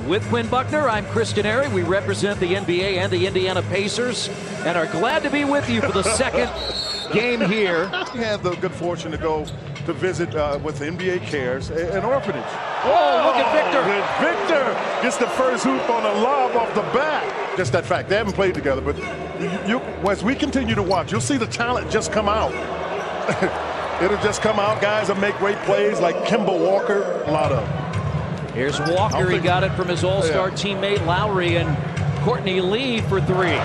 With Quinn Buckner, I'm Chris Denary. We represent the NBA and the Indiana Pacers and are glad to be with you for the second game here. We had the good fortune to go to visit with NBA Cares, an orphanage. Oh, look at Victor. Victor gets the first hoop on a lob off the bat. Just that fact, they haven't played together, but as we continue to watch, you'll see the talent just come out. It'll just come out. Guys will make great plays like Kemba Walker, a lot of them. Here's Walker. He got it from his all-star teammate Lowry, and Courtney Lee for three.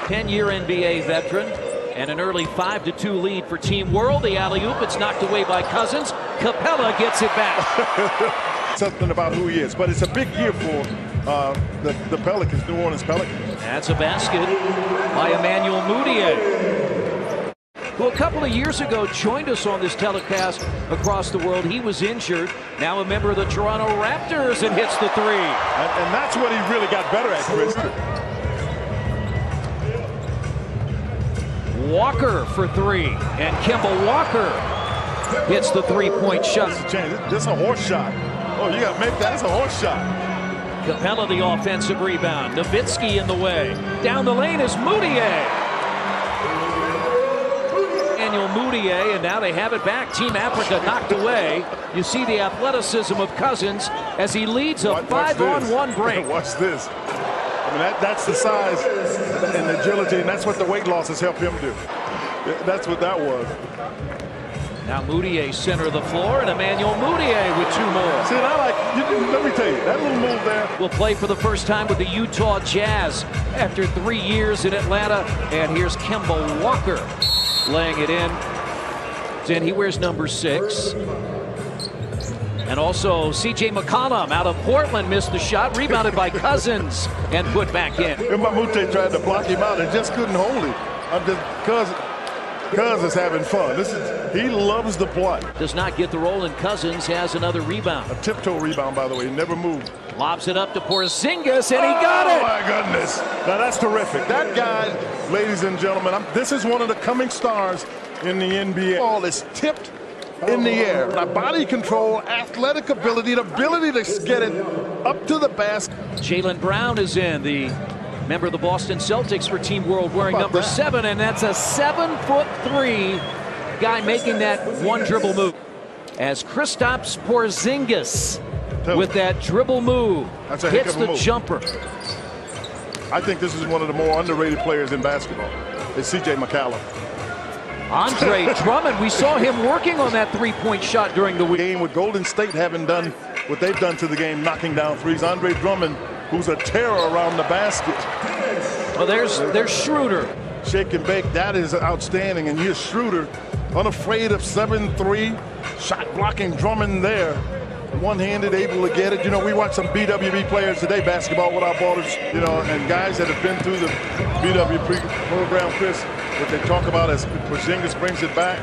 10-year NBA veteran and an early 5-2 lead for Team World. The alley-oop, it's knocked away by Cousins. Capella gets it back. Something about who he is, but it's a big year for the Pelicans, New Orleans Pelicans. That's a basket by Emmanuel Mudiay, who a couple of years ago joined us on this telecast across the world. He was injured, now a member of the Toronto Raptors, and hits the three. And that's what he really got better at, Chris. Walker for three, and Kemba Walker hits the three-point shot. This is a horse shot. Oh, you got to make that. It's a horse shot. Capella the offensive rebound. Nowitzki in the way. Down the lane is Mudiay. Mudiay, and now they have it back. Team Africa knocked away. You see the athleticism of Cousins as he leads a 5-on-1 break. Watch this. I mean, that's the size and agility, and that's what the weight losses help him do. That's what that was. Now Mudiay center of the floor, and Emmanuel Mudiay with two more. See, and I like, let me tell you, that little move there. Will play for the first time with the Utah Jazz after 3 years in Atlanta. And here's Kemba Walker laying it in. Then he wears number 6. And also C.J. McCollum out of Portland missed the shot, rebounded by Cousins and put back in. Mbamute tried to block him out and just couldn't hold him. Cuz is having fun. He loves the play. Does not get the roll, and Cousins has another rebound. A tiptoe rebound, by the way. He never moved. Lobs it up to Porzingis, and he got it. Oh, my goodness. Now, that's terrific. That guy, ladies and gentlemen, this is one of the coming stars in the NBA. The ball is tipped in the air. Now, body control, athletic ability, the ability to get it up to the basket. Jaylen Brown is in, the member of the Boston Celtics for Team World, wearing number 7, and that's a 7'3" guy making that one dribble move. As Kristaps Porzingis with that dribble move hits the jumper. I think this is one of the more underrated players in basketball. It's C.J. McCollum. Andre Drummond, we saw him working on that three-point shot during the game with Golden State having done what they've done to the game, knocking down threes. Andre Drummond, who's a terror around the basket. Well, there's Schroeder. Shake and bake, that is outstanding. And here's Schroeder, unafraid of 7'3", shot blocking Drummond there. One-handed, able to get it. You know, we watch some BWB players today, Basketball Without Borders, you know, and guys that have been through the BWB program, Chris, what they talk about as Porzingis brings it back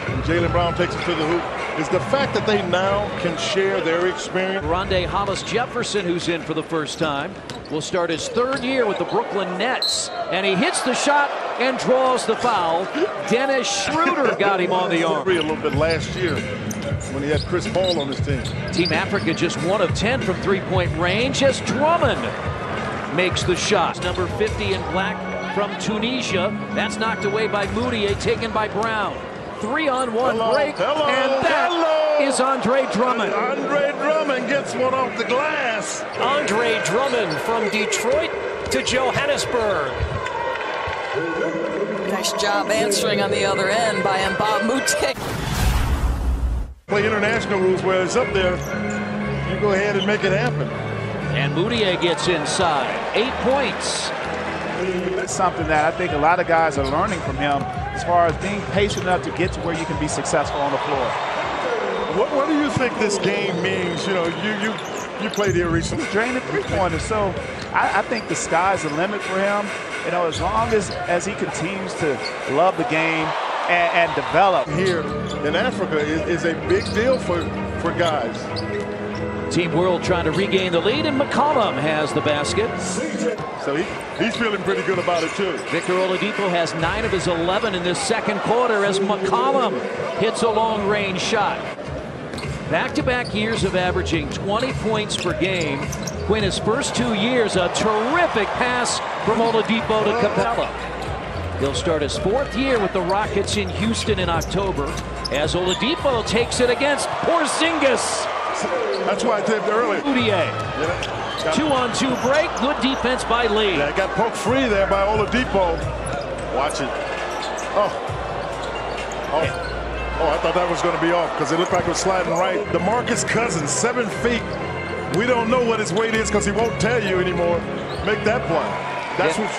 and Jaylen Brown takes it to the hoop, is the fact that they now can share their experience. Rondae Hollis-Jefferson, who's in for the first time, will start his 3rd year with the Brooklyn Nets, and he hits the shot and draws the foul. Dennis Schroeder got him on the arm. A little bit last year when he had Chris Paul on his team. Team Africa just 1 of 10 from three-point range as Drummond makes the shot. Number 50 in black from Tunisia. That's knocked away by Mudiay, taken by Brown. 3-on-1 break, and that is Andre Drummond. Andre Drummond gets one off the glass. Andre Drummond from Detroit to Johannesburg. Nice job answering on the other end by Mbamute. Play international rules where it's up there. You go ahead and make it happen. And Mudiay gets inside. 8 points. That's something that I think a lot of guys are learning from him as far as being patient enough to get to where you can be successful on the floor. What do you think this game means? You know, you played here recently. Drain the three-pointers, so I think the sky's the limit for him. You know, as long as he continues to love the game and develop. Here in Africa is a big deal for guys. Team World trying to regain the lead, and McCollum has the basket. So he's feeling pretty good about it, too. Victor Oladipo has 9 of his 11 in this second quarter as McCollum hits a long-range shot. Back-to-back years of averaging 20 points per game. Quinn, his first 2 years, a terrific pass from Oladipo to Capella. He'll start his 4th year with the Rockets in Houston in October as Oladipo takes it against Porzingis. That's why I did earlier. Mudiay. 2-on-2 break. Good defense by Lee. Yeah, got poked free there by Oladipo. Watch it. Oh, I thought that was going to be off because it looked like it was sliding right. DeMarcus Cousins, 7 feet. We don't know what his weight is because he won't tell you anymore. Make that play.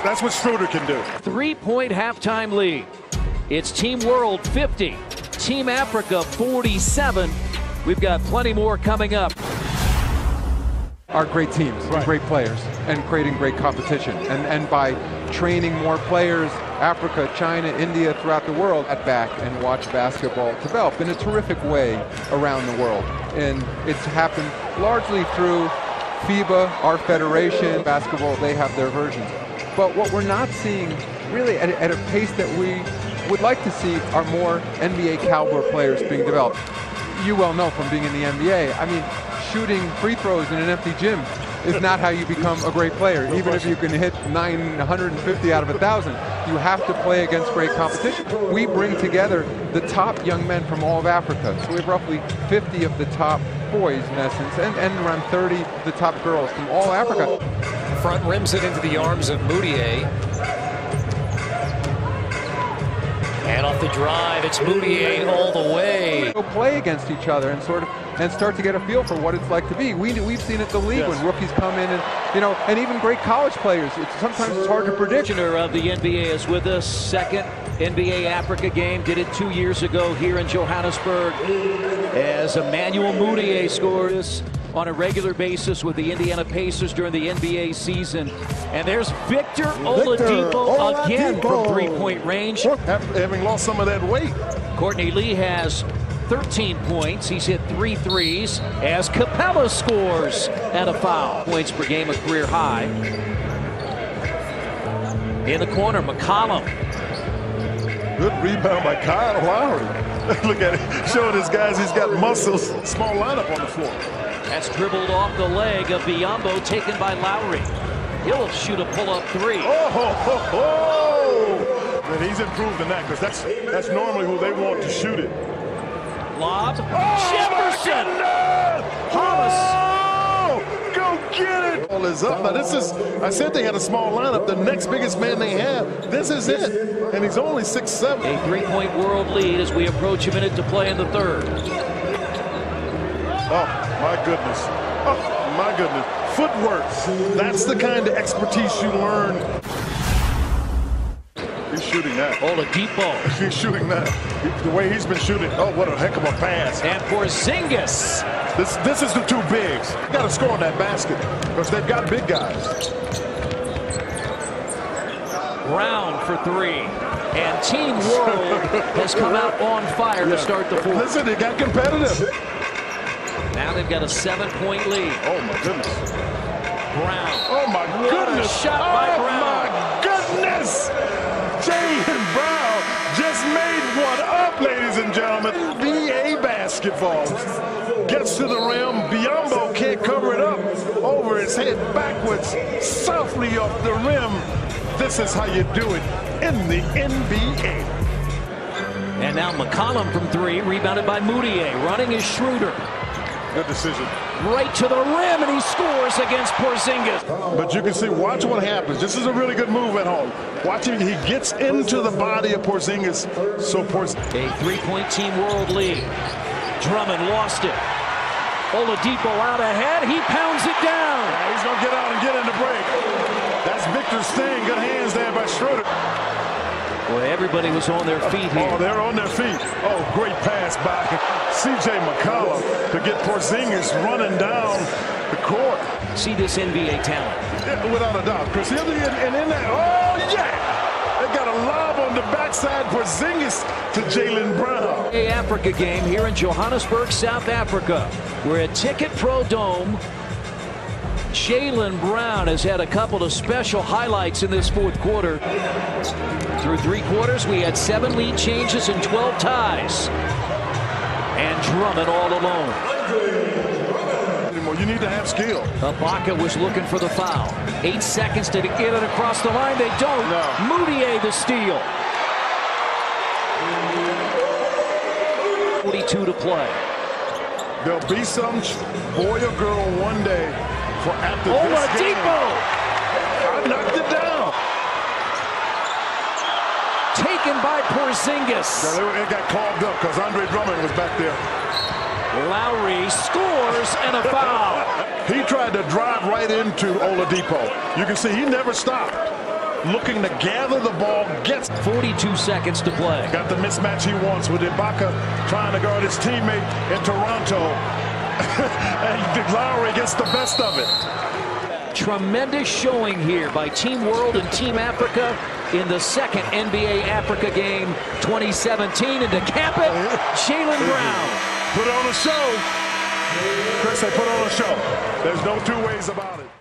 That's what Schroeder can do. 3-point halftime lead. It's Team World 50, Team Africa 47. We've got plenty more coming up. Are great teams, and great players, and creating great competition. And by training more players, Africa, China, India, throughout the world, at back and watch basketball develop in a terrific way around the world. And it's happened largely through FIBA, our federation, basketball, they have their versions. But what we're not seeing really at a pace that we would like to see are more NBA caliber players being developed. You well know from being in the NBA, I mean, shooting free throws in an empty gym is not how you become a great player. Even if you can hit 950 out of 1,000, you have to play against great competition. We bring together the top young men from all of Africa. So we have roughly 50 of the top boys in essence, and around 30 of the top girls from all Africa. Front rims it into the arms of Mudiay. And off the drive, it's Mudiay all the way. Go play against each other and start to get a feel for what it's like to be. We've seen it in the league when rookies come in and and even great college players. Sometimes it's hard to predict. Commissioner of the NBA is with us. Second NBA Africa game. Did it 2 years ago here in Johannesburg as Emmanuel Mudiay scores on a regular basis with the Indiana Pacers during the NBA season. And there's Victor Oladipo again from 3-point range. Having lost some of that weight. Courtney Lee has 13 points. He's hit 3 threes as Capella scores and a foul. Points per game, a career high. In the corner, McCollum. Good rebound by Kyle Lowry. Look at it, showing his guys he's got muscles. Small lineup on the floor. That's dribbled off the leg of Biyombo, taken by Lowry. He'll shoot a pull-up 3. And he's improved in that because that's normally who they want to shoot it. Lob. Jefferson! Hollis. Go get it! Ball is up. Now I said they had a small lineup. The next biggest man they have, this is it. And he's only 6'7". A 3-point world lead as we approach a minute to play in the third. Oh, my goodness. Oh, my goodness. Footwork. That's the kind of expertise you learn. He's shooting that. Oladipo. He's shooting that. The way he's been shooting. Oh, what a heck of a pass. And Porzingis. This is the two bigs. You got to score on that basket because they've got big guys. Brown for 3. And Team World has come out on fire to start the fourth. Listen, it got competitive. Now they've got a 7-point lead. Oh, my goodness. Brown. Oh, my goodness. What a shot by Brown. Oh, my goodness. Jaylen Brown just made one up, ladies and gentlemen. NBA basketball. Gets to the rim. Biyombo can't cover it up. Over his head, backwards, softly off the rim. This is how you do it in the NBA. And now McCollum from 3, rebounded by Mudiay. Running is Schroeder. Good decision. Right to the rim, and he scores against Porzingis. But you can see, watch what happens. This is a really good move at home. Watching, he gets into the body of Porzingis. So a 3-point Team World lead. Drummond lost it. Oladipo out ahead. He pounds it down. Yeah, he's going to get out and get in the break. That's Victor staying. Good hands there by Schroeder. Boy, everybody was on their feet here. Oh, they're on their feet. Oh, great pass by C.J. McCollum to get Porzingis running down the court. See this NBA talent. Yeah, without a doubt, Chris. And in that, oh, yeah! They got a lob on the backside, Porzingis to Jaylen Brown. A Africa game here in Johannesburg, South Africa. We're at Ticket Pro Dome. Jaylen Brown has had a couple of special highlights in this fourth quarter. Through 3 quarters, we had 7 lead changes and 12 ties. And Drummond all alone. need to have skill. Ibaka was looking for the foul. 8 seconds to get it across the line. They don't. No. Moutier the steal. 42 to play. There'll be some boy or girl one day for after this game. Oladipo! I knocked it down. Taken by Porzingis. It got clogged up because Andre Drummond was back there. Lowry scores and a foul. He tried to drive right into Oladipo. You can see he never stopped. Looking to gather the ball, gets 42 seconds to play. Got the mismatch he wants with Ibaka trying to guard his teammate in Toronto. And Lowry gets the best of it. Tremendous showing here by Team World and Team Africa in the second NBA Africa game 2017. And to cap it, Jaylen Brown. Put on a show. Chris, they put on a show. There's no two ways about it.